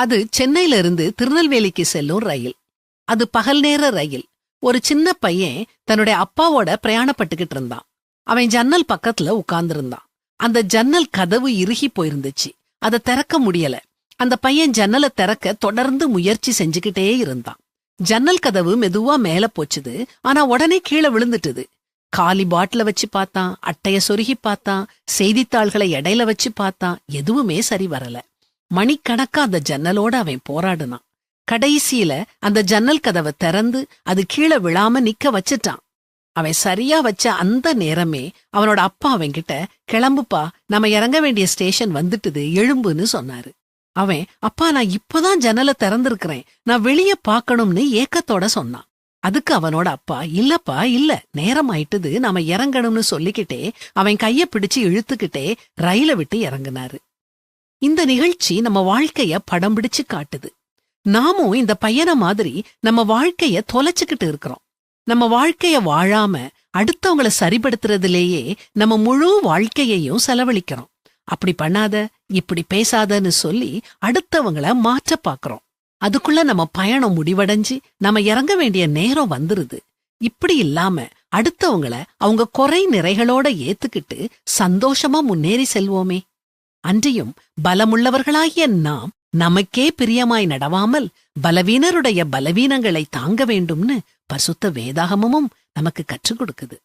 அது சென்னையில இருந்து திருநெல்வேலிக்கு செல்லும் ரயில். அது பகல் நேர ரயில். ஒரு சின்ன பையன் தன்னுடைய அப்பாவோட பிரயாணப்பட்டுக்கிட்டு இருந்தான். அவன் ஜன்னல் பக்கத்துல உட்கார்ந்திருந்தான். அந்த ஜன்னல் கதவு இறுகி போயிருந்துச்சு. அதை திறக்க முடியல. அந்த பையன் ஜன்னலை திறக்க தொடர்ந்து முயற்சி செஞ்சுக்கிட்டே இருந்தான். ஜன்னல் கதவு மெதுவா மேல போச்சுது. ஆனா உடனே கீழே விழுந்துட்டுது. காலி பாட்டில வச்சு பார்த்தான், அட்டைய சொருகி பார்த்தான், செய்தித்தாள்களை இடையில வச்சு பார்த்தான். எதுவுமே சரி வரல. மணிக்கணக்கா அந்த ஜன்னலோட அவன் போராடுனான். கடைசியில அந்த ஜன்னல் கதவை திறந்து அது கீழே விழாம நிக்க வச்சுட்டான். அவன் சரியா வச்ச அந்த நேரமே அவனோட அப்பா அவன்கிட்ட, கிளம்புப்பா, நம்ம இறங்க வேண்டிய ஸ்டேஷன் வந்துட்டுது, எழும்புன்னு சொன்னாரு. அவன், அப்பா நான் இப்பதான் ஜன்னலை திறந்திருக்கிறேன், நான் வெளியே பார்க்கணும்னு ஏக்கத்தோட சொன்னான். அதுக்கு அவனோட அப்பா, இல்லப்பா இல்ல, நேரம் ஆயிட்டுது, நாம இறங்கணும்னு சொல்லிக்கிட்டே அவன் கைய பிடிச்சு இழுத்துக்கிட்டே ரயில விட்டு இறங்குனாரு. இந்த நிகழ்ச்சி நம்ம வாழ்க்கைய படம் பிடிச்சு காட்டுது. நாமும் இந்த பையனை மாதிரி நம்ம வாழ்க்கைய தொலைச்சுக்கிட்டு இருக்கிறோம். நம்ம வாழ்க்கைய வாழாம அடுத்தவங்கள சரிபடுத்துறதுலேயே நம்ம முழு வாழ்க்கையையும் செலவழிக்கிறோம். அப்படி பண்ணாத, இப்படி பேசாதன்னு சொல்லி அடுத்தவங்கள மாற்ற பாக்குறோம். அதுக்குள்ள நம்ம பயணம் முடிவடைஞ்சு நம்ம இறங்க வேண்டிய நேரம் வந்துருது. இப்படி இல்லாம அடுத்தவங்கள அவங்க குறை நிறைகளோட ஏத்துக்கிட்டு சந்தோஷமா முன்னேறி செல்வோமே. அன்றியும் பலமுள்ளவர்களாகிய நாம் நமக்கே பிரியமாய் நடவாமல் பலவீனருடைய பலவீனங்களை தாங்க வேண்டும்னு பரிசுத்த வேதாகமமும் நமக்கு கற்றுக் கொடுக்குது.